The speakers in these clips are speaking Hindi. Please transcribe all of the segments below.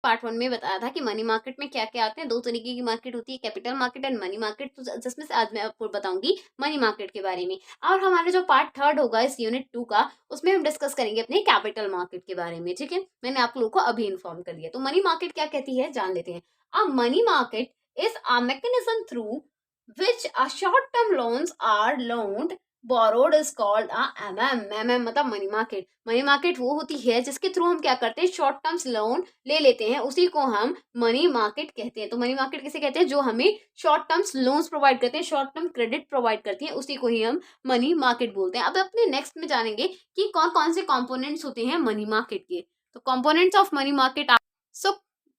पार्ट 1 में बताया था कि मनी मार्केट में क्या क्या आते हैं। 2 तरीके की मार्केट होती है, capital market and money market. तो जिसमें से आज मैं आपको बताऊंगी मनी मार्केट के बारे में। और हमारा जो पार्ट 3 होगा इस यूनिट 2 का, उसमें हम डिस्कस करेंगे अपने कैपिटल मार्केट के बारे में। ठीक है, मैंने आप लोगों को अभी इन्फॉर्म कर दिया। तो मनी मार्केट क्या कहती है जान लेते हैं। A money market is a mechanism through which a short term loans are loaned borrowed is called a MM. मतलब मनी मार्केट। मनी मार्केट वो होती है जिसके थ्रू हम क्या करते हैं, शॉर्ट टर्म्स लोन ले लेते हैं, उसी को हम मनी मार्केट कहते हैं। तो मनी मार्केट किसे कहते हैं, जो हमें शॉर्ट टर्म्स लोन्स प्रोवाइड करते हैं, शॉर्ट टर्म क्रेडिट प्रोवाइड करती है, उसी को ही हम मनी मार्केट बोलते हैं। अब अपने नेक्स्ट में जानेंगे कि कौन कौन से कॉम्पोनेंट्स होते हैं मनी मार्केट के। तो components of money market, so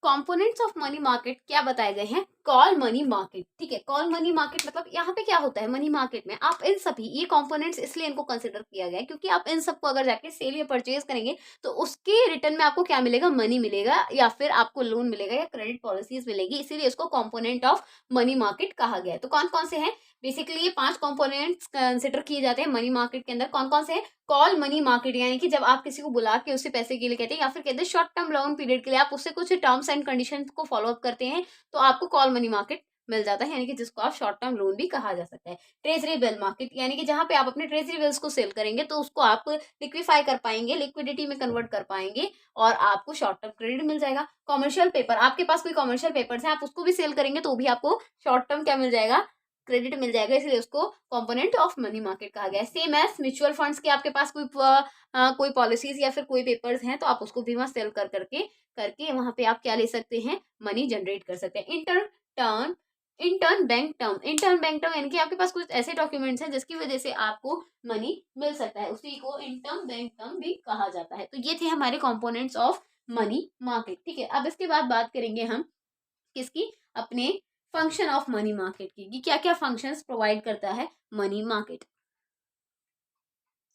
components of money market क्या बताए गए हैं, कॉल मनी मार्केट। ठीक है, कॉल मनी मार्केट मतलब यहाँ पे क्या होता है मनी मार्केट में, आप इन सभी ये कंपोनेंट्स इसलिए इनको कंसिडर किया गया है क्योंकि आप इन सबको अगर जाके सेल या परचेज करेंगे तो उसके रिटर्न में आपको क्या मिलेगा, मनी मिलेगा, या फिर आपको लोन मिलेगा या क्रेडिट पॉलिसीज मिलेगी, इसीलिए इसको कंपोनेंट ऑफ मनी मार्केट कहा गया है। तो कौन कौन से हैं, बेसिकली ये 5 कंपोनेंट्स कंसिडर किए जाते हैं मनी मार्केट के अंदर। कौन कौन से हैं, कॉल मनी मार्केट, यानी कि जब आप किसी को बुला के उससे पैसे के लिए कहते हैं, या फिर कहते हैं शॉर्ट टर्म लोन पीरियड के लिए आप उससे कुछ टर्म्स एंड कंडीशंस को फॉलो अप करते हैं, तो आपको कॉल मनी मार्केट मिल जाता है, यानी कि जिसको आप शॉर्ट टर्म लोन भी कहा जा सकता है। ट्रेजरी बिल मार्केट, यानी कि जहां पे आप अपने ट्रेजरी बिल्स को सेल करेंगे तो उसको आप लिक्विफाई कर पाएंगे, लिक्विडिटी में कन्वर्ट कर पाएंगे और आपको शॉर्ट टर्म क्रेडिट मिल जाएगा। कॉमर्शियल पेपर, आपके पास कोई कॉमर्शियल पेपर्स हैं, आप उसको भी सेल करेंगे तो भी आपको शॉर्ट टर्म क्या मिल जाएगा, क्रेडिट मिल जाएगा, इसलिए उसको कंपोनेंट ऑफ मनी मार्केट कहा गया है। सेम एज म्यूचुअल फंड्स के आपके पास कोई पॉलिसीज या फिर कोई पेपर्स हैं तो आप उसको भी वहां सेल कर करके करके वहां पे आप क्या ले सकते हैं, मनी जनरेट कर सकते हैं। इंटर्न बैंक टर्म यानी कि आपके पास कुछ ऐसे डॉक्यूमेंट्स हैं जिसकी वजह से आपको मनी मिल सकता है, उसी को इंटर्न बैंक टर्म भी कहा जाता है। तो ये थे हमारे कंपोनेंट्स ऑफ मनी मार्केट। ठीक है, अब इसके बाद बात करेंगे हम किसकी, अपने फंक्शन ऑफ मनी मार्केट की, कि क्या क्या फंक्शंस प्रोवाइड करता है मनी मार्केट।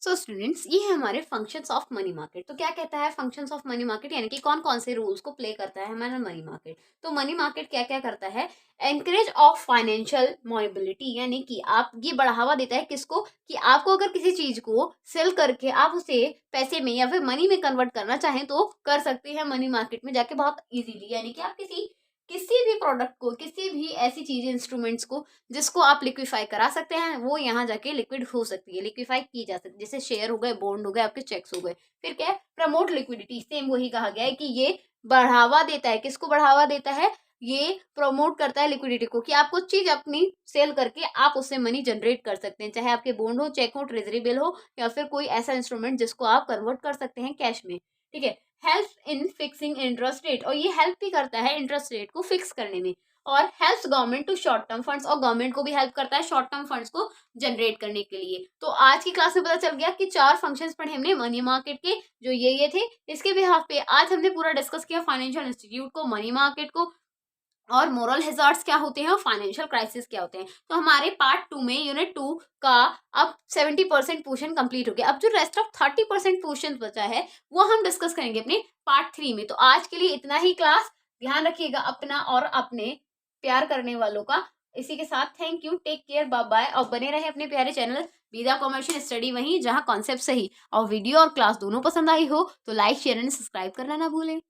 सो स्टूडेंट्स, ये है हमारे फंक्शंस ऑफ मनी मार्केट। तो क्या कहता है फंक्शंस ऑफ मनी मार्केट, यानी कि कौन कौन से रोल्स को प्ले करता है हमारा मनी मार्केट। तो मनी मार्केट क्या क्या करता है, एनकरेज ऑफ फाइनेंशियल मोबिलिटी, यानी कि आप ये बढ़ावा देता है किसको, कि आपको अगर किसी चीज को सेल करके आप उसे पैसे में या फिर मनी में कन्वर्ट करना चाहें तो कर सकते हैं मनी मार्केट में जाके बहुत इजीली। यानी कि आप किसी किसी भी प्रोडक्ट को, किसी भी ऐसी चीज इंस्ट्रूमेंट्स को जिसको आप लिक्विफाई करा सकते हैं, वो यहाँ जाके लिक्विड हो सकती है, लिक्विफाई की जा सकती है, जैसे शेयर हो गए, बॉन्ड हो गए, आपके चेक्स हो गए। फिर क्या है, प्रमोट लिक्विडिटी, सेम वही कहा गया है कि ये बढ़ावा देता है, किसको बढ़ावा देता है, ये प्रमोट करता है लिक्विडिटी को, कि आप कुछ चीज अपनी सेल करके आप उससे मनी जनरेट कर सकते हैं, चाहे आपके बॉन्ड हो, चेक हो, ट्रेजरी बिल हो, या फिर कोई ऐसा इंस्ट्रूमेंट जिसको आप कन्वर्ट कर सकते हैं कैश में। ठीक है, help in fixing interest rate, और ये हेल्प भी करता है इंटरेस्ट रेट को फिक्स करने में। और helps government to short term funds, और गवर्नमेंट को भी हेल्प करता है शॉर्ट टर्म फंड्स को जनरेट करने के लिए। तो आज की क्लास में पता चल गया कि 4 फंक्शंस पढ़े हमने मनी मार्केट के, जो ये थे। इसके बिहाफ पे आज हमने पूरा डिस्कस किया फाइनेंशियल इंस्टीट्यूट को, मनी मार्केट को, और मोरल हैजार्ड्स क्या होते हैं और फाइनेंशियल क्राइसिस क्या होते हैं। तो हमारे पार्ट 2 में यूनिट 2 का अब 70% पोर्शन कंप्लीट हो गया। अब जो रेस्ट ऑफ 30% पोर्शन बचा है वो हम डिस्कस करेंगे अपने पार्ट 3 में। तो आज के लिए इतना ही क्लास, ध्यान रखिएगा अपना और अपने प्यार करने वालों का। इसी के साथ thank you, take care, bye bye, और बने रहे अपने प्यारे चैनल विदा कॉमर्शियल स्टडी वहीं जहां कॉन्सेप्ट सही और वीडियो और क्लास दोनों पसंद आई हो तो लाइक शेयर एंड सब्सक्राइब करना ना भूलें।